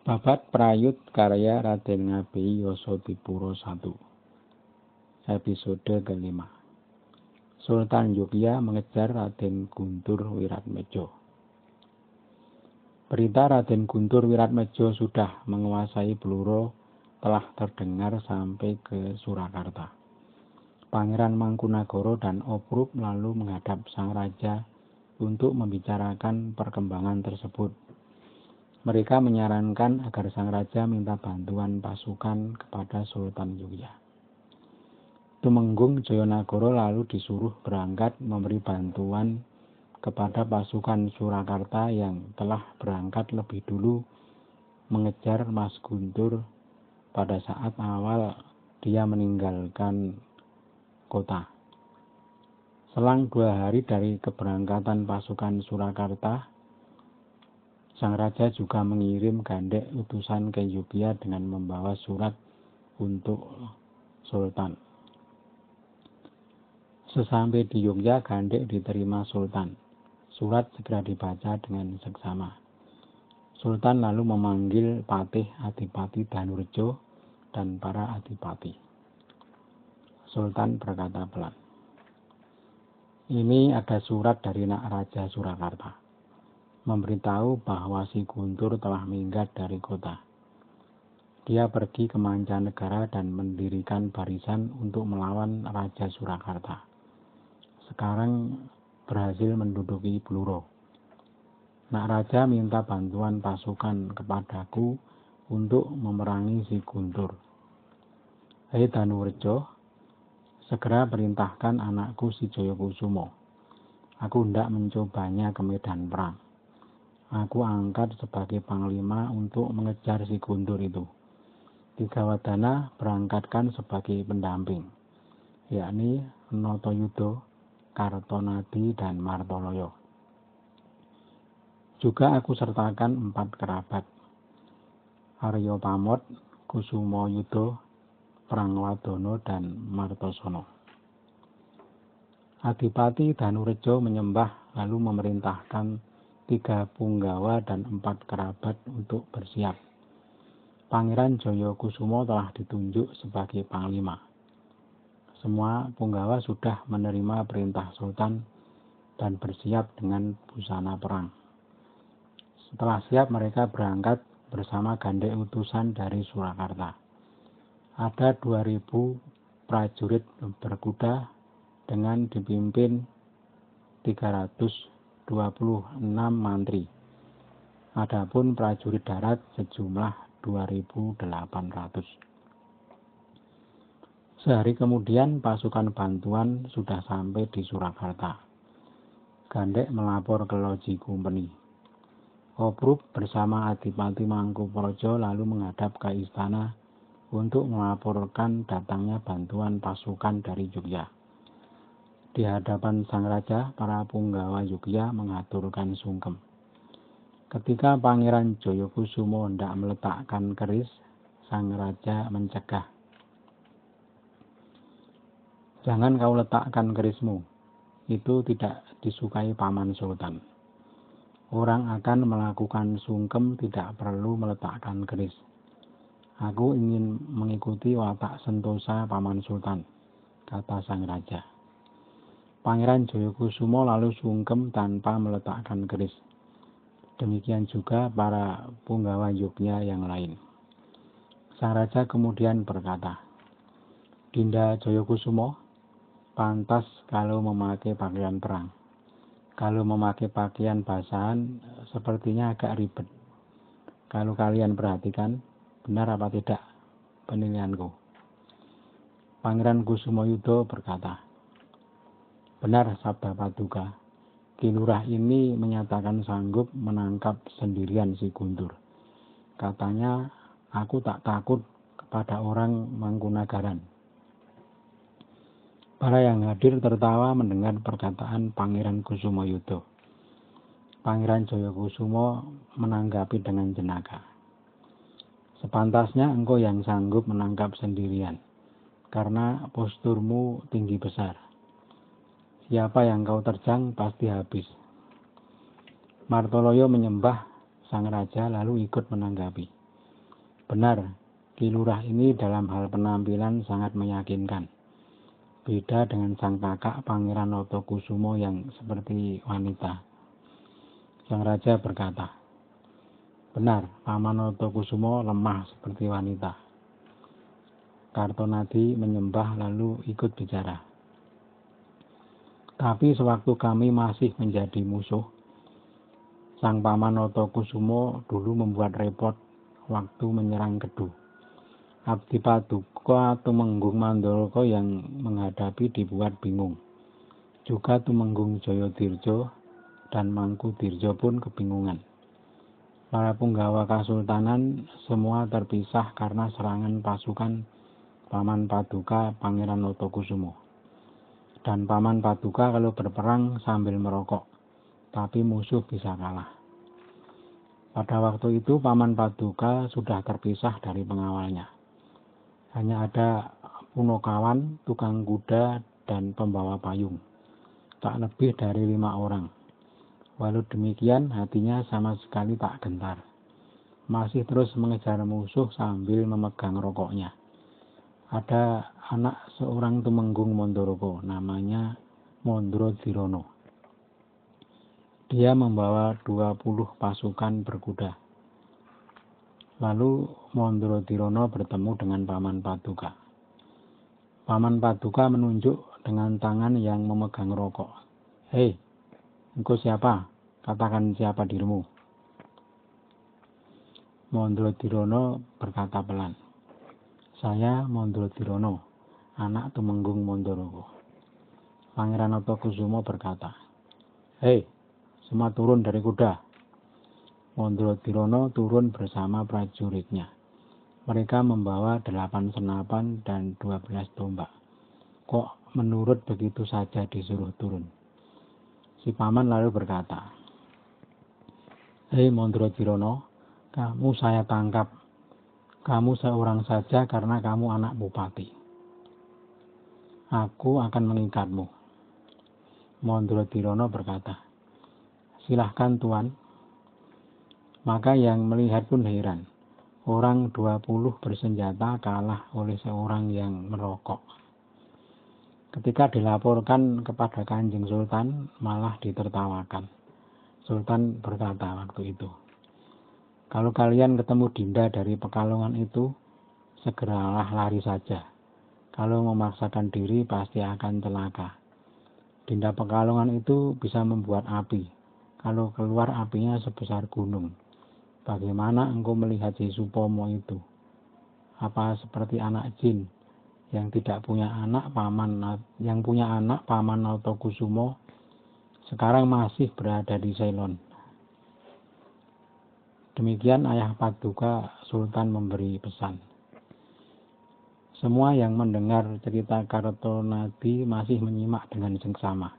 Babat Prayut karya Raden Ngabei Yosodipuro 1. Episode kelima. Sultan Yogya mengejar Raden Guntur Wiratmejo. Berita Raden Guntur Wiratmejo sudah menguasai Bluro telah terdengar sampai ke Surakarta. Pangeran Mangkunagara dan Oprup lalu menghadap sang raja untuk membicarakan perkembangan tersebut. Mereka menyarankan agar sang raja minta bantuan pasukan kepada Sultan Yogya. Tumenggung Jayanagara lalu disuruh berangkat memberi bantuan kepada pasukan Surakarta yang telah berangkat lebih dulu mengejar Mas Guntur pada saat awal dia meninggalkan kota. Selang 2 hari dari keberangkatan pasukan Surakarta, sang raja juga mengirim Gandek utusan ke Yogya dengan membawa surat untuk Sultan. Sesampai di Yogya, Gandek diterima Sultan. Surat segera dibaca dengan seksama. Sultan lalu memanggil Patih Adipati Danurejo dan para adipati. Sultan berkata pelan, "Ini ada surat dari Nak Raja Surakarta, memberitahu bahwa si Guntur telah minggat dari kota. Dia pergi ke mancanegara dan mendirikan barisan untuk melawan Raja Surakarta. Sekarang berhasil menduduki Bluro. Nak Raja minta bantuan pasukan kepadaku untuk memerangi si Guntur. Hei Danurejo, segera perintahkan anakku si Jayakusumo. Aku hendak mencobanya ke medan perang. Aku angkat sebagai panglima untuk mengejar si Guntur itu. Tigawadana berangkatkan sebagai pendamping, yakni Notoyudo, Kartonadi, dan Martoloyo. Juga aku sertakan 4 kerabat, Aryo Pamot, Kusumo Yudo, Prangwadono, dan Martosono." Adipati Danurejo menyembah lalu memerintahkan 3 punggawa dan 4 kerabat untuk bersiap. Pangeran Jayakusumo telah ditunjuk sebagai panglima. Semua punggawa sudah menerima perintah Sultan dan bersiap dengan busana perang. Setelah siap, mereka berangkat bersama Gandek utusan dari Surakarta. Ada 2000 prajurit berkuda dengan dipimpin 326 mantri. Adapun prajurit darat sejumlah 2.800. Sehari kemudian pasukan bantuan sudah sampai di Surakarta. Gandek melapor ke Loji Kumpeni. Oprup bersama Adipati Mangkuprojo lalu menghadap ke istana untuk melaporkan datangnya bantuan pasukan dari Yogya. Di hadapan sang raja, para punggawa Yogya mengaturkan sungkem. Ketika Pangeran Jayakusumo hendak meletakkan keris, sang raja mencegah. "Jangan kau letakkan kerismu, itu tidak disukai paman Sultan. Orang akan melakukan sungkem tidak perlu meletakkan keris. Aku ingin mengikuti watak sentosa paman Sultan," kata sang raja. Pangeran Jayakusumo lalu sungkem tanpa meletakkan keris. Demikian juga para punggawa Yogya yang lain. Sang raja kemudian berkata, "Dinda Jayakusumo, pantas kalau memakai pakaian perang. Kalau memakai pakaian basahan, sepertinya agak ribet. Kalau kalian perhatikan, benar apa tidak penilaianku?" Pangeran Kusumoyudo berkata, "Benar Sabda Paduka. Ki Lurah ini menyatakan sanggup menangkap sendirian si Guntur. Katanya, aku tak takut kepada orang Mangkunagaran." Para yang hadir tertawa mendengar perkataan Pangeran Kusumoyudo. Pangeran Jayakusumo menanggapi dengan jenaka, "Sepantasnya engkau yang sanggup menangkap sendirian, karena posturmu tinggi besar. Siapa yang kau terjang pasti habis." Martoloyo menyembah sang raja lalu ikut menanggapi. Benar, Ki Lurah ini dalam hal penampilan sangat meyakinkan. Beda dengan sang kakak Pangeran Notokusumo yang seperti wanita. Sang raja berkata, benar, Paman Notokusumo lemah seperti wanita. Kartonadi menyembah lalu ikut bicara. Tapi sewaktu kami masih menjadi musuh, sang Paman Notokusumo dulu membuat repot waktu menyerang Kedu. Abdi Paduka Tumenggung Mandoroko yang menghadapi dibuat bingung. Juga Tumenggung Joyodirjo dan Mangkudirjo pun kebingungan. Para punggawa Kasultanan semua terpisah karena serangan pasukan Paman Paduka Pangeran Notokusumo. Dan Paman Paduka kalau berperang sambil merokok, tapi musuh bisa kalah. Pada waktu itu Paman Paduka sudah terpisah dari pengawalnya. Hanya ada Punokawan, tukang kuda, dan pembawa payung. Tak lebih dari 5 orang. Walau demikian hatinya sama sekali tak gentar. Masih terus mengejar musuh sambil memegang rokoknya. Ada anak seorang Tumenggung Mondoroko, namanya Mondro Dirono. Dia membawa 20 pasukan berkuda. Lalu Mondro Dirono bertemu dengan Paman Paduka. Paman Paduka menunjuk dengan tangan yang memegang rokok. Hei, engkau siapa? Katakan siapa dirimu. Mondro Dirono berkata pelan. Saya Mondro Dirono, anak Tumenggung Mondoroko. Pangeran Notokusumo berkata, hei, semua turun dari kuda. Mondro Dirono turun bersama prajuritnya. Mereka membawa 8 senapan dan 12 tombak. Kok menurut begitu saja disuruh turun? Si paman lalu berkata, hei Mondro Dirono, kamu saya tangkap. Kamu seorang saja karena kamu anak bupati. Aku akan mengikatmu. Mondro Dirono berkata, silahkan tuan. Maka yang melihat pun heran. Orang 20 bersenjata kalah oleh seorang yang merokok. Ketika dilaporkan kepada Kanjeng Sultan, malah ditertawakan. Sultan berkata waktu itu, kalau kalian ketemu Dinda dari Pekalongan itu, segeralah lari saja. Kalau memaksakan diri pasti akan celaka. Dinda Pekalongan itu bisa membuat api. Kalau keluar apinya sebesar gunung. Bagaimana engkau melihat si Supomo itu? Apa seperti anak jin yang tidak punya anak Paman Notokusumo sekarang masih berada di Ceylon. Demikian ayah Paduka Sultan memberi pesan. Semua yang mendengar cerita Kartonadi masih menyimak dengan seksama.